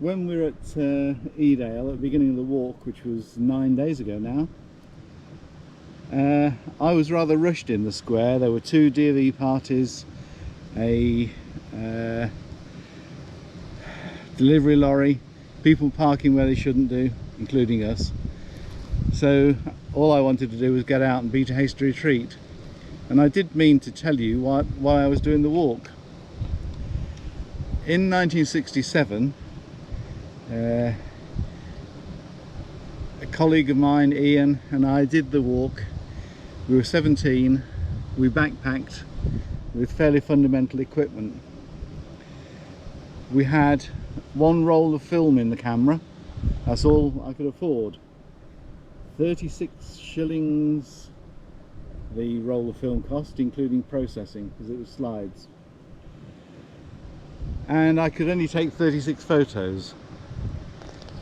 When we were at Edale at the beginning of the walk, which was 9 days ago now, I was rather rushed in the square. There were 2 DV parties, a delivery lorry, people parking where they shouldn't do, including us. So all I wanted to do was get out and beat a hasty retreat. And I did mean to tell you why I was doing the walk. In 1967, a colleague of mine, Ian, and I did the walk. We were 17, we backpacked with fairly fundamental equipment. We had 1 roll of film in the camera, that's all I could afford. 36 shillings the roll of film cost, including processing, because it was slides. And I could only take 36 photos.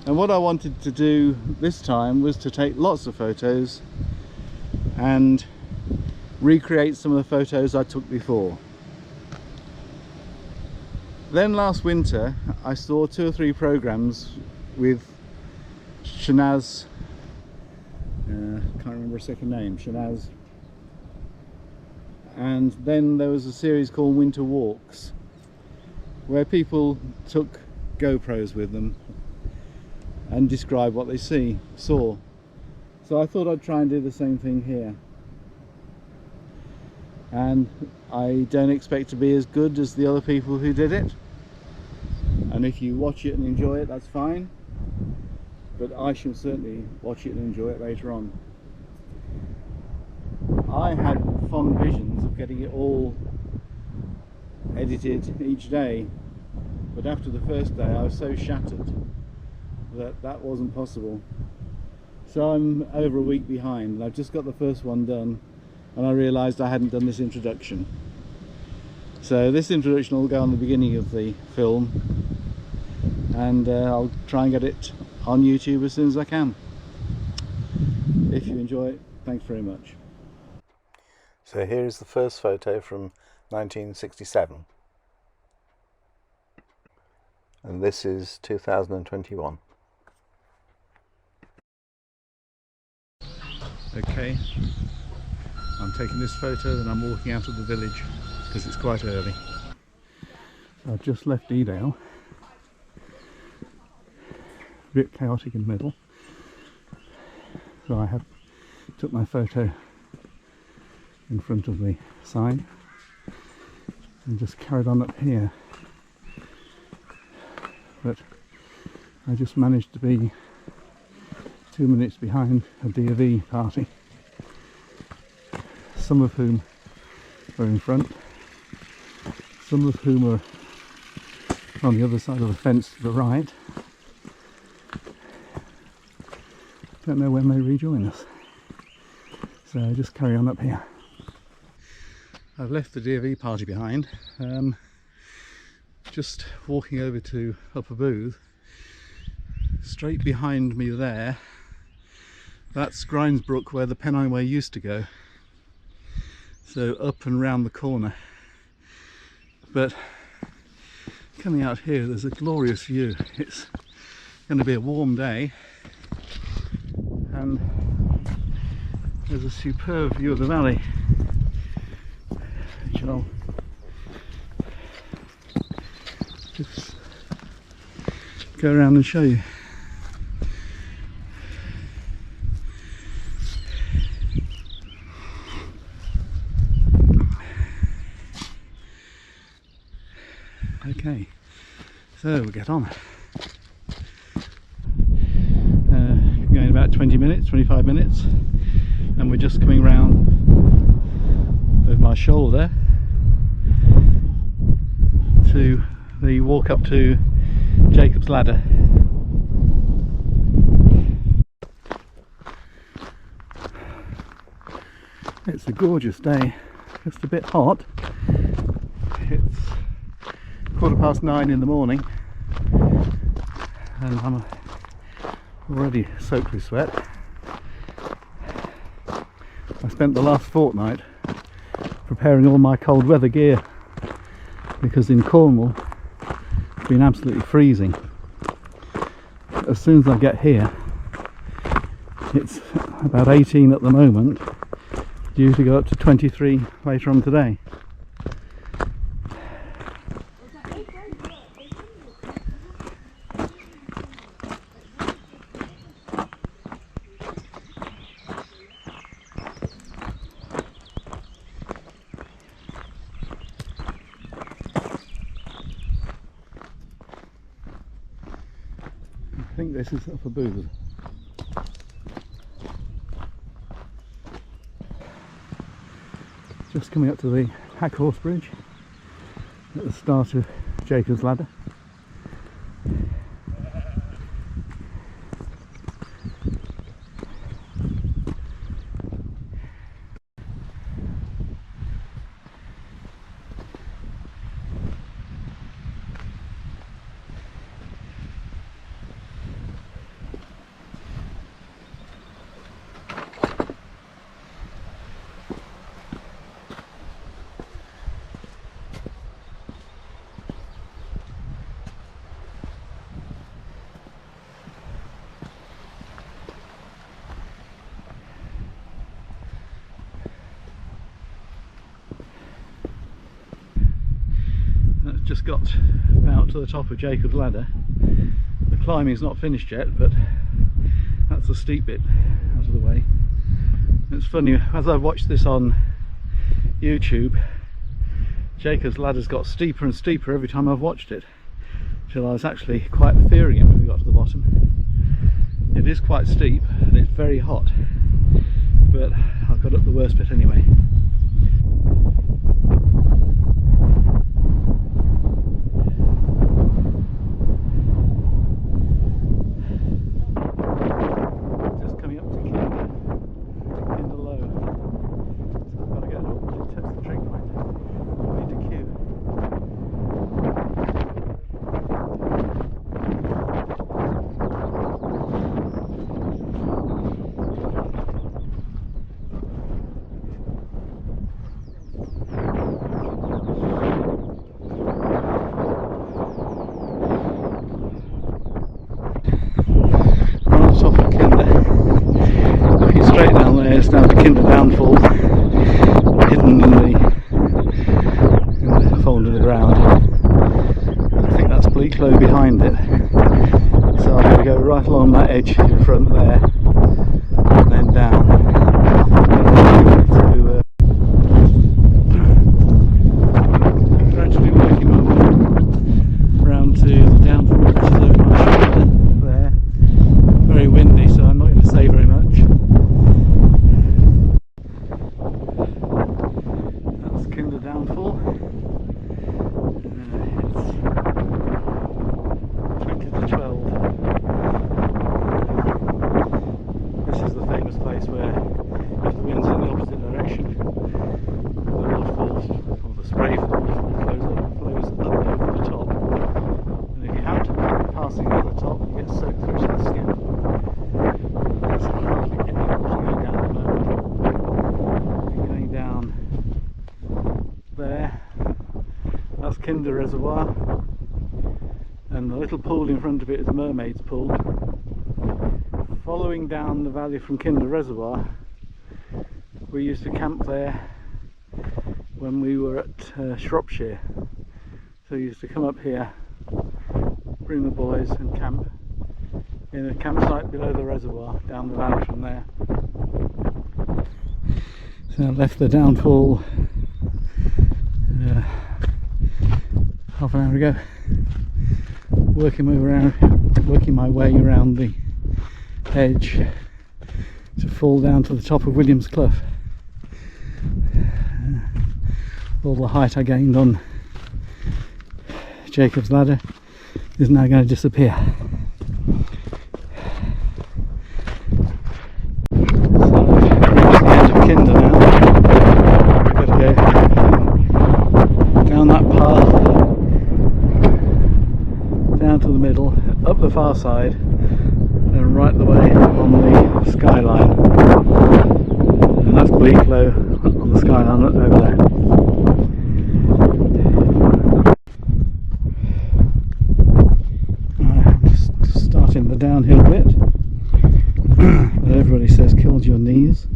And what I wanted to do this time was to take lots of photos and recreate some of the photos I took before. Then last winter I saw 2 or 3 programs with Shanaz, can't remember her second name, Shanaz, and then there was a series called Winter Walks where people took GoPros with them and describe what they saw. So I thought I'd try and do the same thing here. And I don't expect to be as good as the other people who did it. And if you watch it and enjoy it, that's fine. But I shall certainly watch it and enjoy it later on. I had fond visions of getting it all edited each day. But after the first day I was so shattered that wasn't possible. So I'm over a week behind, and I've just got the first one done, and I realised I hadn't done this introduction. So this introduction will go on the beginning of the film, and I'll try and get it on YouTube as soon as I can. If you enjoy it, thanks very much. So here is the first photo from 1967, and this is 2021. Okay, I'm taking this photo and I'm walking out of the village because it's quite early. So I've just left Edale, a bit chaotic in the middle. So I took my photo in front of the sign and just carried on up here. But I just managed to be 2 minutes behind a DV party, some of whom were in front, some of whom were on the other side of the fence to the right. Don't know when they rejoin us, so I just carry on up here. I've left the DV party behind, just walking over to Upper Booth. Straight behind me there, that's Grindsbrook, where the Pennine Way used to go. So up and round the corner. But coming out here, there's a glorious view. It's going to be a warm day, and there's a superb view of the valley, which I'll just go around and show you. Okay, so we'll get on. Going about 20 minutes, 25 minutes, and we're just coming round over my shoulder to the walk up to Jacob's Ladder. It's a gorgeous day, just a bit hot. It's 9:15 in the morning and I'm already soaked with sweat. I spent the last fortnight preparing all my cold weather gear because in Cornwall it's been absolutely freezing. as soon as I get here, it's about 18 at the moment, due to go up to 23 later on today. I think this is Upper Booth. Just coming up to the Hackhorse Bridge at the start of Jacob's Ladder. Just got about to the top of Jacob's Ladder. The climbing's not finished yet, but that's the steep bit out of the way. It's funny, as I've watched this on YouTube, Jacob's Ladder's got steeper and steeper every time I've watched it, till I was actually quite fearing it when we got to the bottom. It is quite steep and it's very hot, but I've got up the worst bit anyway. It's down to Kinder Downfall, hidden in the fold of the ground. I think that's Bleak Low behind it, so I'm going to go right along that edge in front there and then down to gradually working my way around to the Downfall, which is over my shoulder there. Very windy, so I'm not going to say very much. Downfall. It's 20 to 12. This is the famous place where if the wind's in the opposite direction, the waterfalls, or the spray from the waterfall flows up over the top. And if you happen to be passing at the top, you get soaked through to the skin. There's hardly any water going down at the moment. You're going down there, that's Kinder Reservoir, and the little pool in front of it is Mermaid's Pool. Following down the valley from Kinder Reservoir, we used to camp there when we were at Shropshire, so we used to come up here, bring the boys and camp in a campsite below the reservoir, down the valley from there. So I left the Downfall half an hour ago, working my way around the edge to fall down to the top of Williams Clough. All the height I gained on Jacob's Ladder is now going to disappear. So we've reached the end of Kinder now. We've got to go down that path, down to the middle, up the far side, and right the way on the skyline. And that's Bleak Low on the skyline over there. I'm just starting the a downhill bit that everybody says kills your knees.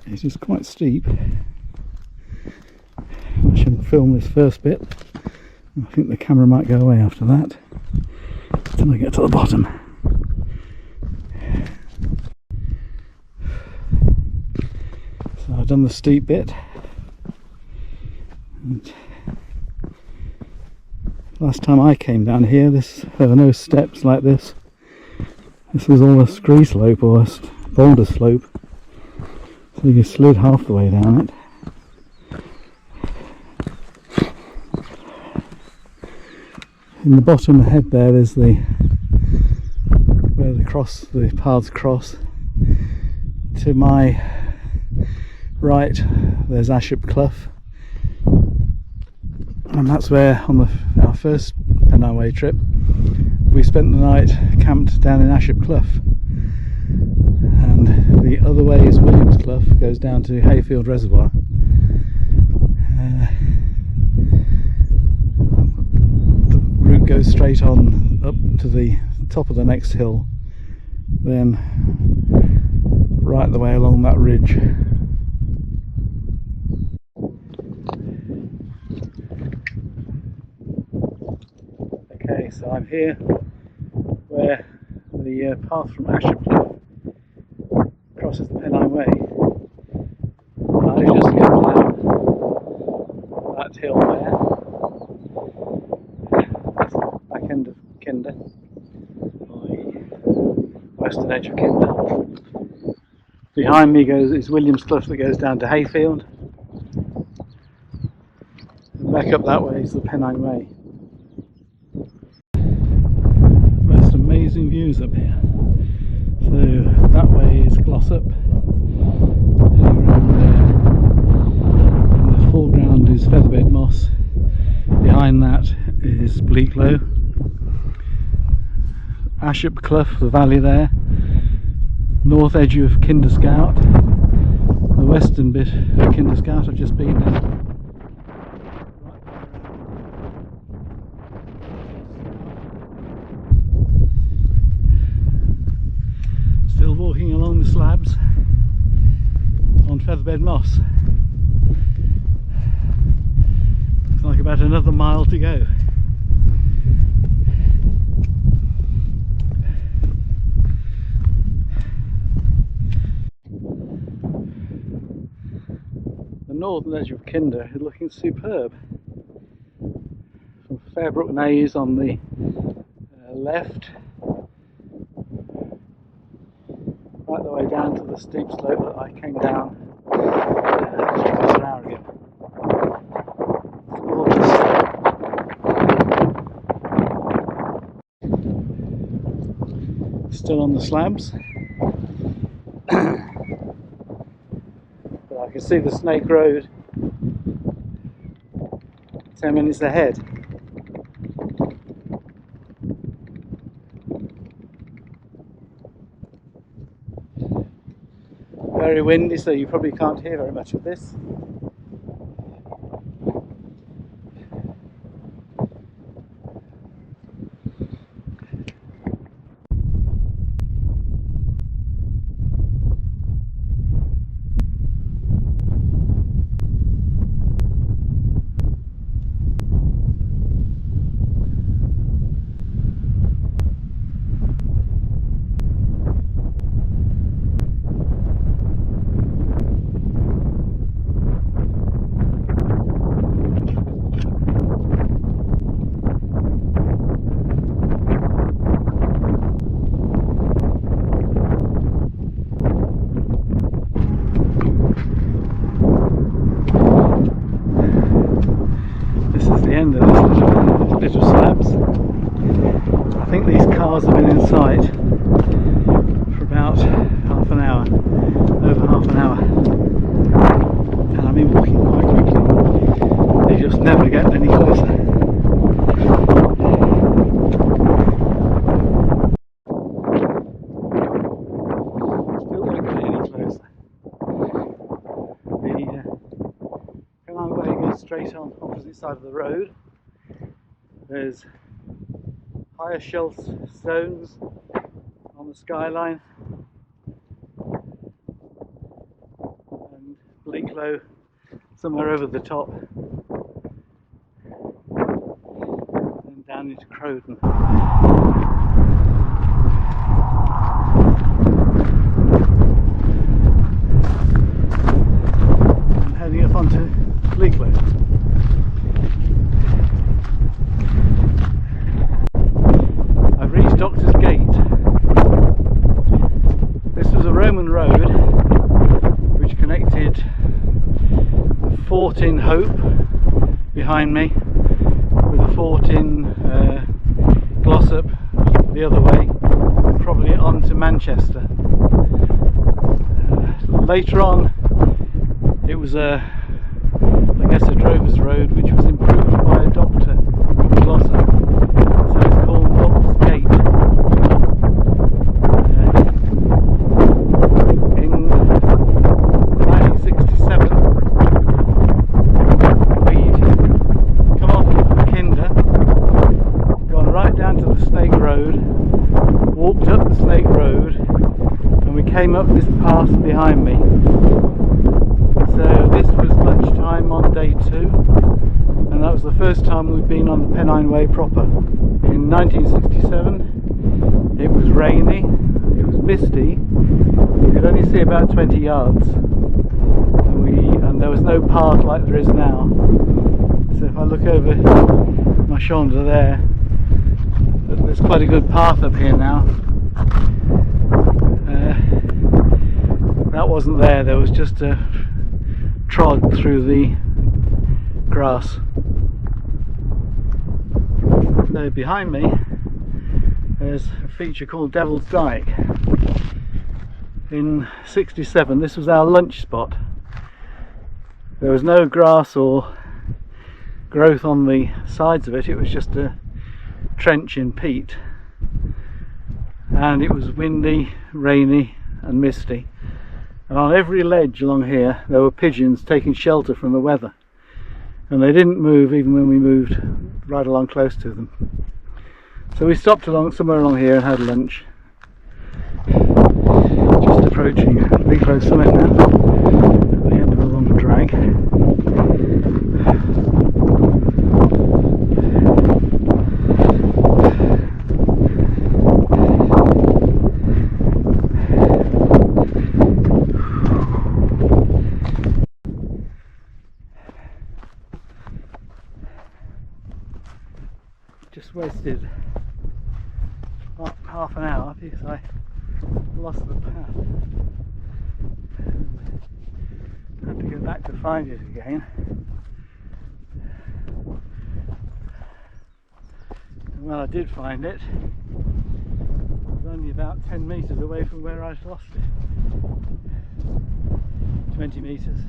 It is quite steep. I should film this first bit. I think the camera might go away after that until I get to the bottom. So I've done the steep bit. And last time I came down here, there were no steps like this. This was all a scree slope or a boulder slope. So you slid half the way down it. In the bottom ahead there's where the paths cross. To my right there's Aship Clough, and that's where on our first Pennine Way trip we spent the night camped down in Aship Clough. And the other way is Williams Clough, goes down to Hayfield Reservoir. The route goes straight on up to the top of the next hill, then right the way along that ridge. Okay, so I'm here where the path from Aship Clough crosses the Pennine Way. I just go down that hill there. That's the back end of Kinder, or the western edge of Kinder. Behind me is Williams Clough that goes down to Hayfield. And back up that way is the Pennine Way. Most amazing views up here. So that way is Glossop, around there. In the foreground is Featherbed Moss, behind that is Bleaklow, Aship Clough, the valley there, north edge of Kinder Scout, the western bit of Kinder Scout I've just been there. Still walking along the slabs on Featherbed Moss. Looks like about another mile to go. The northern edge of Kinder is looking superb. From Fairbrook Naze on the left, right the way down to the steep slope that I came down just about an hour ago. It's still on the slabs. But I can see the Snake Road 10 minutes ahead. Very windy, so you probably can't hear very much of this. End of this bit of slabs. I think these cars have been in sight for about half an hour, over half an hour, and I've been walking quite quickly. They just never get any closer. Still don't get any closer. The Pennine Way goes straight on opposite side of the road. There's higher shelf stones on the skyline, and Bleak Low somewhere over the top, and down into Crowden. And heading up onto Bleak Low. I've reached Doctor's Gate. This was a Roman road which connected the fort in Hope behind me with a fort in Glossop the other way, and probably on to Manchester. Later on it was I guess a drover's road which was improved by a doctor in Glossop, so it's called Doctor's Gate. In 1967 we'd come off Kinder, gone right down to the Snake Road, walked up the Snake Road, and we came up this path behind me. So this was lunchtime on day 2, and that was the first time we'd been on the Pennine Way proper. In 1967 it was rainy, it was misty, you could only see about 20 yards, and there was no path like there is now. So if I look over my shoulder there, there's quite a good path up here now. That wasn't there, there was just a trod through the grass. So behind me there's a feature called Devil's Dyke. In 67 this was our lunch spot. There was no grass or growth on the sides of it, it was just a trench in peat, and it was windy, rainy and misty, and on every ledge along here there were pigeons taking shelter from the weather, and they didn't move even when we moved right along close to them. So we stopped somewhere along here and had lunch. Just approaching Bleak Low summit now, at the end of a long drag. Just wasted half an hour because I lost the path. I had to go back to find it again. And when I did find it, it was only about 10 metres away from where I'd lost it. 20 metres.